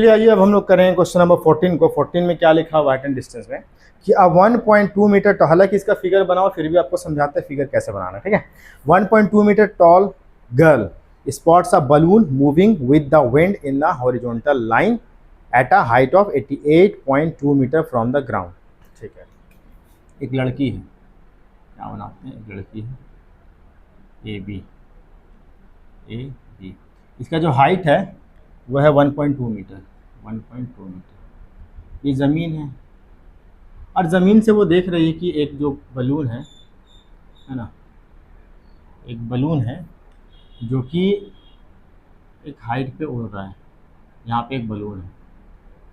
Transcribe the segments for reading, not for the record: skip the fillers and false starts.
चलिए आइए अब हम लोग करेंगे क्वेश्चन नंबर 14 को। 14 में क्या लिखा हुआ है एटेंड डिस्टेंस में कि 1.2 मीटर, तो हालांकि इसका फिगर बनाओ फिर भी आपको समझाते हैं फिगर कैसे बनाना है, ठीक है। 1.2 metre tall girl spots a balloon moving with the wind in the horizontal line at a height of 88.2 metre from the ground. ठीक है, एक लड़की है, क्या बनाते हैं, एक लड़की है ए बी, इसका जो हाइट है वो है 1.2 मीटर। 1.2 मीटर ये ज़मीन है, और ज़मीन से वो देख रही है कि एक जो बलून है ना, एक बलून है जो कि एक हाइट पे उड़ रहा है। यहाँ पे एक बलून है,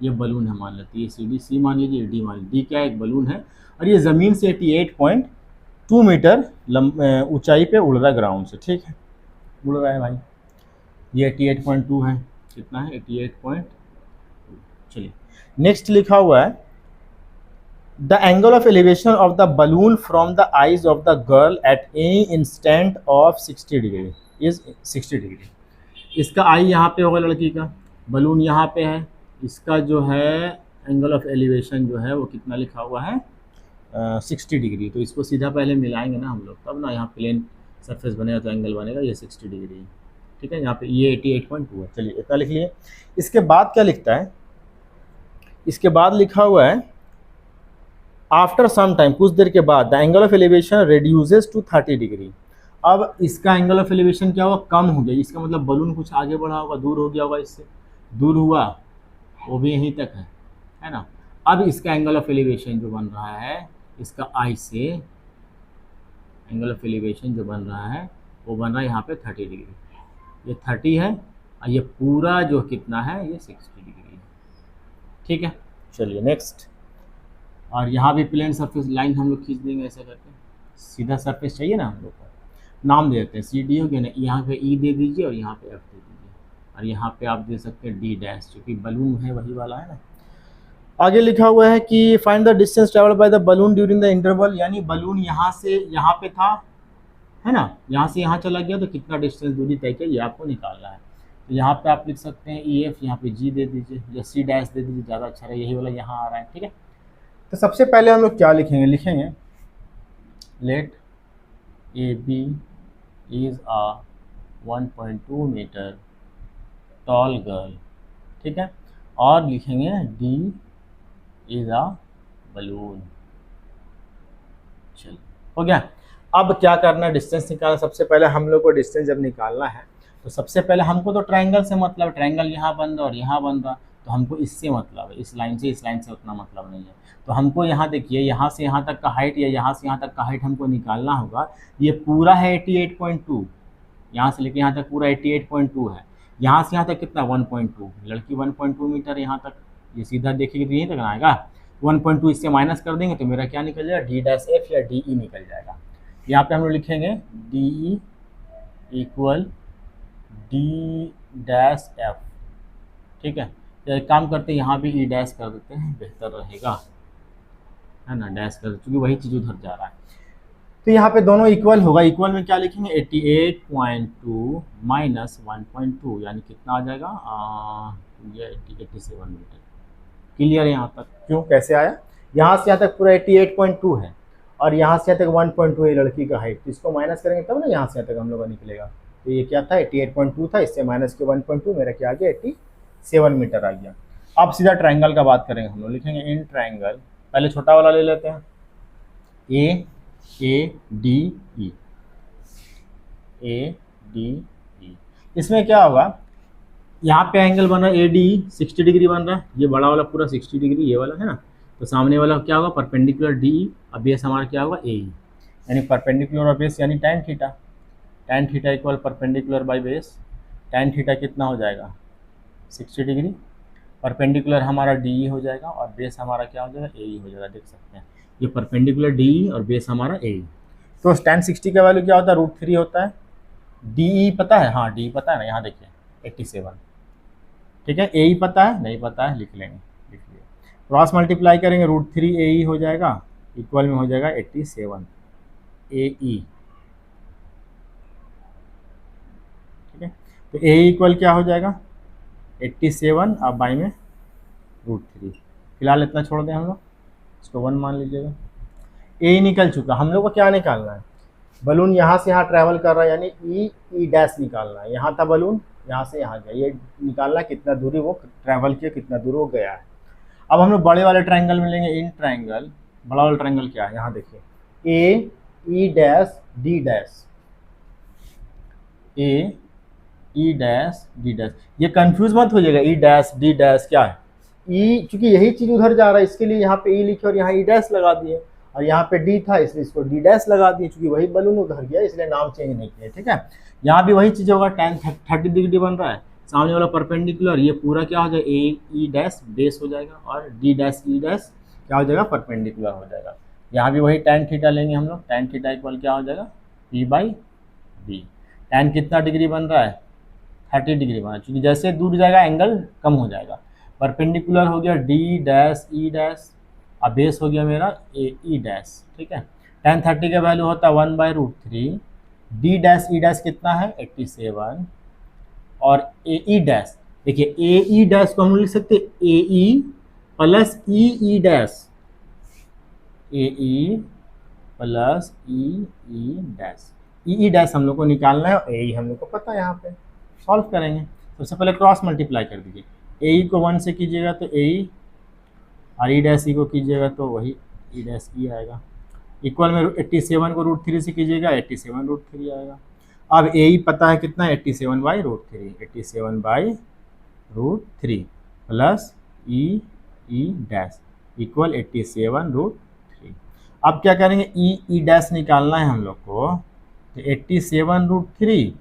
ये बलून है, मान लेते हैं ये सी मान लीजिए, डी मान लीजिए, डी क्या है, एक बलून है, और ये ज़मीन से 88.2 मीटर ऊंचाई पे उड़ रहा है ग्राउंड से। ठीक है, उड़ रहा है भाई, ये 88.2 है, कितना है 88. चलिए नेक्स्ट लिखा हुआ है the angle of elevation of the balloon from the eyes of the girl at any instant of 60 degree is 60 degree. इसका आई यहाँ पे होगा लड़की का, बलून यहाँ पे है, इसका जो है एंगल ऑफ एलिवेशन जो है वो कितना लिखा हुआ है 60 डिग्री। तो इसको सीधा पहले मिलाएंगे ना हम लोग, तब ना यहाँ प्लेन सरफेस बनेगा तो एंगल बनेगा, ये 60 डिग्री। ठीक है, यहाँ पे ये 88.2 है। चलिए इतना लिख लिए। इसके बाद क्या लिखता है, इसके बाद लिखा हुआ है आफ्टर सम टाइम, कुछ देर के बाद the angle of elevation reduces to 30 degree. अब इसका एंगल ऑफ एलिवेशन क्या हुआ, कम हो गया। इसका मतलब बलून कुछ आगे बढ़ा होगा, दूर हो गया होगा, इससे दूर हुआ, वो भी यहीं तक है ना। अब इसका एंगल ऑफ एलिवेशन जो बन रहा है, इसका आई से एंगल ऑफ एलिवेशन जो बन रहा है वो बन रहा है यहाँ पे 30 डिग्री। ये 30 है और ये पूरा जो कितना है ये 60 डिग्री है। ठीक है, चलिए नेक्स्ट। और यहाँ भी प्लेन सरफेस लाइन हम लोग खींच देंगे ऐसा करके, सीधा सरफेस चाहिए ना हम लोग को, नाम दे देते हैं सी डी हो गया ना, यहाँ पे ई दे दीजिए और यहाँ पे एफ दे दीजिए, और यहाँ पे आप दे सकते हैं डी डैश, क्योंकि बलून है वही वाला है ना। आगे लिखा हुआ है कि find the distance travelled by the balloon during the interval, यानी बलून यहाँ से यहाँ पे था, है ना, यहाँ से यहाँ चला गया तो कितना डिस्टेंस दूरी तय किया, ये आपको निकालना है। तो यहाँ पे आप लिख सकते हैं ई एफ, यहाँ पे जी दे दीजिए या सी डैश दे दीजिए, ज़्यादा अच्छा है, यही वाला यहाँ आ रहा है। ठीक है, तो सबसे पहले हम लोग क्या लिखेंगे, लिखेंगे let A B is a 1.2 metre tall girl. ठीक है, और लिखेंगे डी इज़ अ बलून। चलो हो गया। अब क्या करना है, डिस्टेंस निकालना। सबसे पहले हम लोग को डिस्टेंस जब निकालना है तो सबसे पहले हमको तो ट्रायंगल से मतलब, ट्रायंगल यहाँ बन रहा और यहाँ बन रहा, तो हमको इससे मतलब है, इस लाइन से इस लाइन से उतना मतलब नहीं है। तो हमको यहाँ देखिए, यहाँ से यहाँ तक का हाइट या यहाँ से यहाँ तक का हाइट हमको निकालना होगा। ये पूरा है 88.2, यहाँ से लेके यहाँ तक पूरा 88.2 है। यहाँ से यहाँ तक कितना 1.2, लड़की 1.2 मीटर यहाँ तक, ये सीधा देखिए तो यहीं तक आएगा। 1.2 इससे माइनस कर देंगे तो मेरा क्या निकल जाएगा, डी डैश एफ या डी ई निकल जाएगा। यहाँ पे हम लोग लिखेंगे D E equal D dash F. ठीक है, तो एक काम करते हैं, यहाँ भी ई डैश कर देते हैं, बेहतर रहेगा, है ना, डैश कर, क्योंकि वही चीज़ उधर जा रहा है। तो यहाँ पे दोनों इक्वल होगा। इक्वल में क्या लिखेंगे, 88.2 माइनस 1.2, यानी कितना आ जाएगा, ये 87 मीटर। क्लियर है यहाँ तक, क्यों कैसे आया, यहाँ से यहाँ तक पूरा 88.2 है और यहाँ से यहाँ तक 1.2 है लड़की का हाइट, तो इसको माइनस करेंगे तब ना यहाँ से यहाँ तक हम लोग का निकलेगा। तो ये क्या था 88.2 था, इससे माइनस के 1.2, मेरा क्या आ गया 87 मीटर आ गया। अब सीधा ट्रायंगल का बात करेंगे हम लोग, लिखेंगे इन ट्रायंगल, पहले छोटा वाला ले लेते हैं, A D E, A D E. इसमें क्या होगा, यहाँ पे एंगल बन रहा है ए डी 60 डिग्री बन रहा है, ये बड़ा वाला पूरा 60 डिग्री ये वाला है ना, तो सामने वाला क्या होगा परपेंडिकुलर डी ई, और बेस हमारा क्या होगा ए ई, यानी परपेंडिकुलर और बेस यानी tan theta. tan theta equal perpendicular by base, tan theta कितना हो जाएगा 60 डिग्री, परपेंडिकुलर हमारा डी ई हो जाएगा और बेस हमारा क्या हो जाएगा ए ई हो जाएगा। देख सकते हैं ये परपेंडिकुलर डी ई और बेस हमारा ए ई। तो tan 60 का वैल्यू क्या होता है, √3 होता है। डी ई पता है, हाँ डी पता है ना, यहाँ देखिए 87। ठीक है, ए ई पता है, नहीं पता है, लिख लेंगे, लिख लिया। क्रॉस मल्टीप्लाई करेंगे √3 ए ई हो जाएगा, इक्वल में हो जाएगा 87 ए ई। ठीक है, तो ए इक्वल क्या हो जाएगा 87 अब बाई में √3। फिलहाल इतना छोड़ दें हम लोग, इसको 1 मान लीजिएगा। ए निकल चुका। हम लोग को क्या निकालना है, बलून यहाँ से यहाँ ट्रैवल कर रहा है यानी ई डैश निकालना है। यहाँ था बलून, यहाँ से यहाँ गया, ये निकालना कितना दूरी वो ट्रैवल किया, कितना दूर वो गया है। अब हम लोग बड़े वाले ट्रायंगल में लेंगे। इन ट्रायंगल, बड़ा वाला ट्रायंगल क्या है, यहाँ देखिए, ए ई डैश डी डैश, ए ई डैश डी डैश। ये कंफ्यूज मत हो जाएगा, ई डैश डी डैश क्या है, ई, चूंकि यही चीज़ उधर जा रहा है इसके लिए यहाँ पे ई लिखे और यहाँ ई डैश लगा दिए, और यहाँ पे डी था इसलिए इसको डी डैश लगा दिए, चूंकि वही बलून उधर गया इसलिए नाम चेंज नहीं किया। ठीक है, यहाँ भी वही चीज़ होगा, tan 30 डिग्री बन रहा है, सामने वाला परपेंडिकुलर, ये पूरा क्या हो जाएगा, ए ई डैश बेस हो जाएगा और डी डैश ई डैश क्या हो जाएगा, परपेंडिकुलर हो जाएगा। यहाँ भी वही tan थीटा लेंगे हम लोग, tan थीटा इक्वल क्या हो जाएगा, P/B। tan कितना डिग्री बन रहा है, 30 डिग्री बन रहा है, चूँकि जैसे दूर जाएगा एंगल कम हो जाएगा। परपेंडिकुलर हो गया डी डैश ई डैश, अब बेस हो गया मेरा ए ई डैश। ठीक है, tan 30 का वैल्यू होता है 1/√3, डी डैश ई डैश कितना है 87, और ए ई डैश, देखिए ए ई डैश को हम लिख सकते हैं ए ई प्लस ई ई डैश, ए ई प्लस ई ई डैश। ई ई डैश हम लोग को निकालना है और ए ई हम लोग को पता है, यहाँ पे सॉल्व करेंगे। सबसे पहले क्रॉस मल्टीप्लाई कर दीजिए, ए ई को 1 से कीजिएगा तो ए ई, और ई डैश ई को कीजिएगा तो वही ई डैश ई आएगा। इक्वल में 87 को √3 से कीजिएगा, 87√3 आएगा। अब ए ई पता है कितना, 87/√3, 87/√3 प्लस ई ई डैश इक्वल 87√3। अब क्या करेंगे, ई डैश निकालना है हम लोग को, तो 87√3,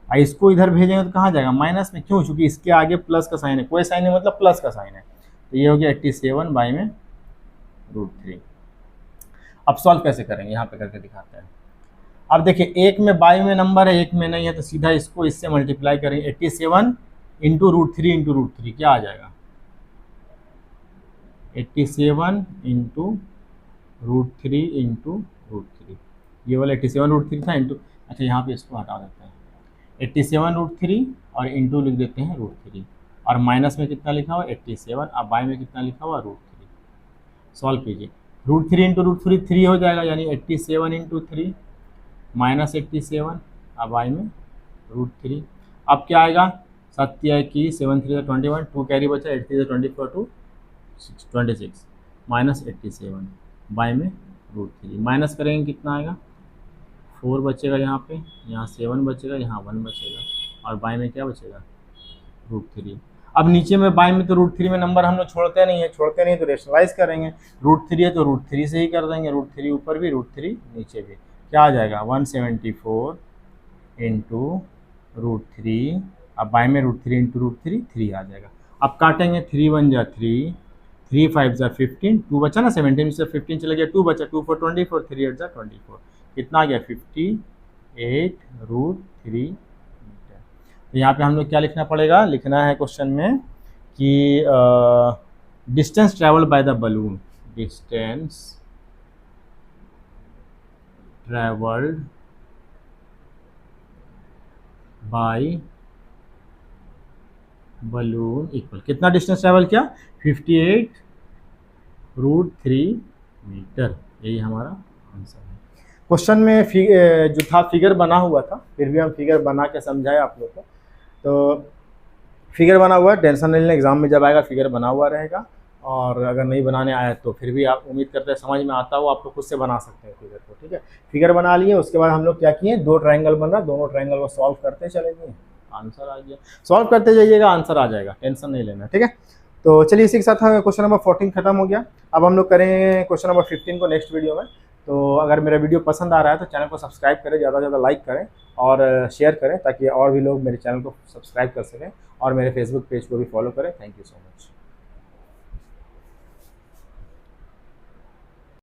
और इसको इधर भेजेंगे तो कहाँ जाएगा, माइनस में, क्यों, चूँकि इसके आगे प्लस का साइन है, कोई साइन है मतलब प्लस का साइन है, तो ये हो गया 87/√3। अब सॉल्व कैसे करेंगे, यहाँ पे करके दिखाते हैं। अब देखिए, एक में बाई में नंबर है, एक में नहीं है, तो सीधा इसको इससे मल्टीप्लाई करेंगे। 87 इंटू √3 क्या आ जाएगा, 87 इंटू √3 ये वाला 87√3 था इंटू, अच्छा यहाँ पे इसको हटा देते हैं, 87√3 और इंटू लिख देते हैं √3, और माइनस में कितना लिखा हुआ 87, अब बाई में कितना लिखा हुआ √3। सॉल्व कीजिए, √3 इंटू √3 3 हो जाएगा, यानी 87 इंटू 3 माइनस 87, अब बाई में √3। अब क्या आएगा, 7 की 7 3 21, 2 कैरी बचा, 8 3 24 2 26 माइनस 87 बाई में √3, माइनस करेंगे कितना आएगा, 4 बचेगा यहाँ पे, यहाँ 7 बचेगा, यहाँ 1 बचेगा, और बाई में क्या बचेगा √3। अब नीचे में बाई में तो √3 में नंबर हम लोग छोड़ते नहीं तो रेशनलाइज करेंगे, √3 है तो √3 से ही कर देंगे, √3 ऊपर भी √3 नीचे भी, क्या आ जाएगा 174 इंटू √3, अब बाई में √3 इंटू √3 3 आ जाएगा। अब काटेंगे, 3 1 जा 3, 3 5 जा 15, 2 बचा ना 17 से 15 चला गया, 2 बचा, 2 4 24, 3 8 जा 24, कितना आ गया 58√3 मीटर। तो यहाँ पे हम लोग क्या लिखना पड़ेगा, लिखना है क्वेश्चन में कि distance travel by the balloon, distance travelled bye balloon equal, कितना डिस्टेंस ट्रैवल किया 58√3 मीटर। यही हमारा आंसर है। क्वेश्चन में जो था फिगर बना हुआ था, फिर भी हम फिगर बना के समझाए आप लोग को, तो फिगर बना हुआ है, टेंशन नहीं लेना, एग्जाम में जब आएगा फिगर बना हुआ रहेगा, और अगर नहीं बनाने आया तो फिर भी आप उम्मीद करते हैं समझ में आता हो, आप लोग खुद से बना सकते हैं फिगर को। ठीक है, फिगर बना लिए, उसके बाद हम लोग क्या किए, 2 ट्रायंगल बन रहा, दोनों ट्रायंगल को सॉल्व करते चले गए, आंसर आ गया, सॉल्व करते जाइएगा आंसर आ जाएगा, टेंशन नहीं लेना। ठीक है, तो चलिए इसी के साथ क्वेश्चन नंबर 14 खत्म हो गया। अब हम लोग करें क्वेश्चन नंबर 15 को नेक्स्ट वीडियो में। तो अगर मेरा वीडियो पसंद आ रहा है तो चैनल को सब्सक्राइब करें, ज़्यादा से ज़्यादा लाइक करें और शेयर करें, ताकि और भी लोग मेरे चैनल को सब्सक्राइब कर सकें, और मेरे फेसबुक पेज को भी फॉलो करें। Thank you so much.